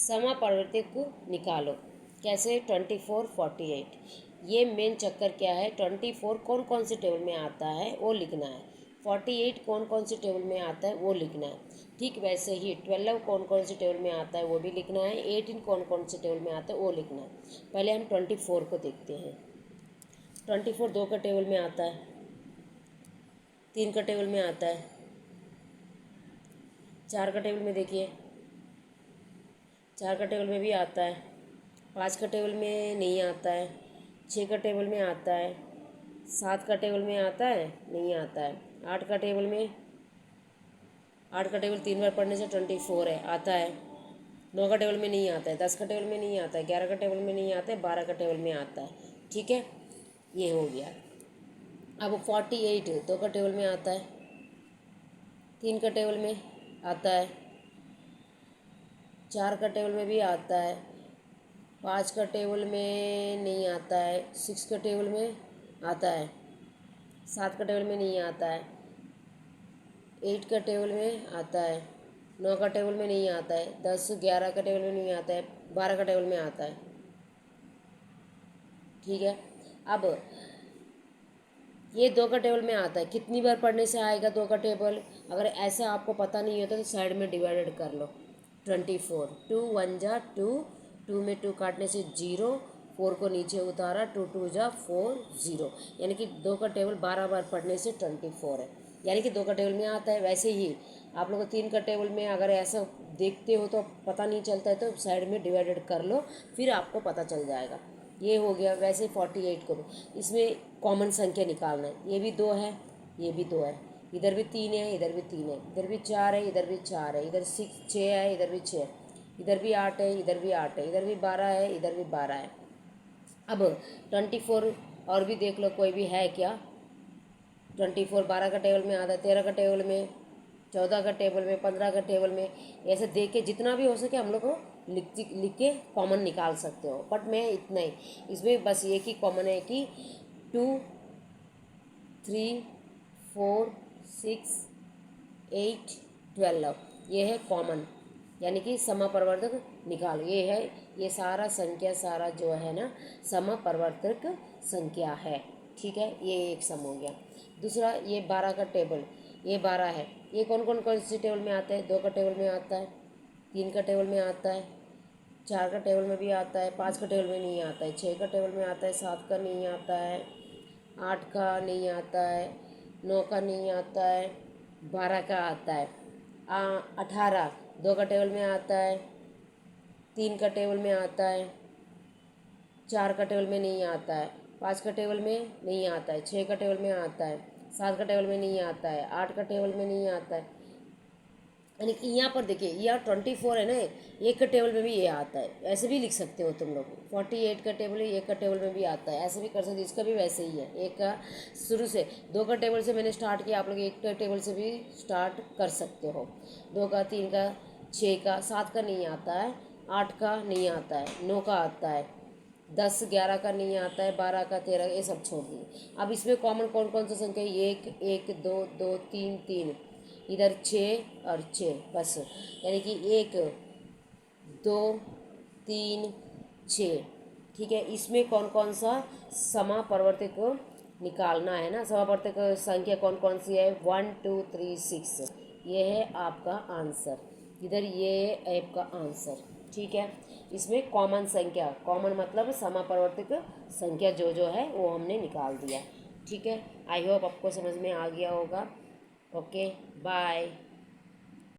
समापरिवर्तक को निकालो। कैसे? 24, 48। ये मेन चक्कर क्या है, 24 कौन कौन से टेबल में आता है वो लिखना है, 48 कौन कौन से टेबल में आता है वो लिखना है। ठीक वैसे ही 12 कौन कौन से टेबल में आता है वो भी लिखना है, 18 कौन कौन से टेबल में आता है वो लिखना है। पहले हम 24 को देखते हैं। 24 2 का टेबल में आता है, 3 का टेबल में आता है, 4 का टेबल में देखिए, 4 का टेबल में भी आता है, 5 का टेबल में नहीं आता है, 6 का टेबल में आता है, 7 का टेबल में आता है, नहीं आता है, 8 का टेबल में, 8 का टेबल 3 बार पढ़ने से 24 है, आता है। 9 का टेबल में नहीं आता है, 10 का टेबल में नहीं आता है, 11 का टेबल में नहीं आता है, 12 का टेबल में आता है। ठीक है, ये हो गया। अब 48 2 का टेबल में आता है, 3 का टेबल में आता है, 4 का टेबल में भी आता है, 5 का टेबल में नहीं आता है, 6 का टेबल में आता है, 7 का टेबल में नहीं आता है, 8 का टेबल में आता है, 9 का टेबल में नहीं आता है, 10 11 का टेबल में नहीं आता है, 12 का टेबल में आता है। ठीक है, अब ये 2 का टेबल में आता है, कितनी बार पढ़ने से आएगा 2 का टेबल? अगर ऐसा आपको पता नहीं होता तो साइड में डिवाइडेड कर लो। 24 2 1 जा 2, 2 में 2 काटने से 0, 4 को नीचे उतारा, 2 2 जा 4 0, यानी कि 2 का टेबल 12 बार पढ़ने से 24 है, यानी कि 2 का टेबल में आता है। वैसे ही आप लोग 3 का टेबल में अगर ऐसा देखते हो तो पता नहीं चलता है तो साइड में डिवाइडेड कर लो, फिर आपको पता चल जाएगा। ये हो गया। वैसे 48 करो, इसमें कॉमन संख्या निकालना है। ये भी 2 है, ये भी 2 है, इधर भी 3 है, इधर भी 3 है, इधर भी 4 है, इधर भी 4 है, इधर 6 है, इधर भी 6 है, इधर भी 8 है, इधर भी 8 है, इधर भी 12 है, इधर भी 12 है। अब 24 और भी देख लो, कोई भी है क्या? 24 12 का टेबल में आता है, 13 का टेबल में, 14 का टेबल में, 15 का टेबल में। ऐसे देख के जितना भी हो सके हम लोग को लिख के कॉमन निकाल सकते हो। बट मैं इतना ही, इसमें बस एक ही कॉमन है कि 2 3 4 6 8 12, ये है कॉमन, यानी कि समापरिवर्तक निकालो। ये है, ये सारा संख्या सारा जो है ना समापरिवर्तक संख्या है। ठीक है, ये एक सम हो गया। दूसरा, ये 12 का टेबल, ये 12 है, ये कौन कौन कौन से टेबल में आता है? 2 का टेबल में आता है, 3 का टेबल में आता है, 4 का टेबल में भी आता है, 5 का टेबल में नहीं आता है, 6 का टेबल में आता है, 7 का नहीं आता है, 8 का नहीं आता है, 9 का नहीं आता है, 12 का आता है, 18 2 का टेबल में आता है, 3 का टेबल में आता है, 4 का टेबल में नहीं आता है, 5 का टेबल में नहीं आता है, 6 का टेबल में आता है, 7 का टेबल में नहीं आता है, 8 का टेबल में नहीं आता है। यानी कि यहाँ पर देखिए, यहाँ 24 है ना, एक का टेबल में भी ये आता है, ऐसे भी लिख सकते हो तुम लोग। 48 का टेबल है, एक का टेबल में भी आता है, ऐसे भी कर सकते हो। इसका भी वैसे ही है, एक का शुरू से 2 का टेबल से मैंने स्टार्ट किया, आप लोग एक का टेबल से भी स्टार्ट कर सकते हो। 2 का, 3 का, 6 का, 7 का नहीं आता है, 8 का नहीं आता है, 9 का आता है, 10 11 का नहीं आता है, 12 का, 13, ये सब छोड़ दिए। अब इसमें कॉमन कौन कौन सा संख्या है? 1 1 2 2 3 3, इधर 6 और 6 बस, यानी कि 1 2 3 6। ठीक है, इसमें कौन कौन सा समापरिवर्तक को निकालना है ना, समापरिवर्तक संख्या कौन कौन सी है? 1 2 3 6, ये है आपका आंसर, इधर ये है आपका आंसर। ठीक है, इसमें कॉमन संख्या, कॉमन मतलब समापरिवर्तक संख्या जो है वो हमने निकाल दिया। ठीक है, आई होप आपको समझ में आ गया होगा। Okay, bye.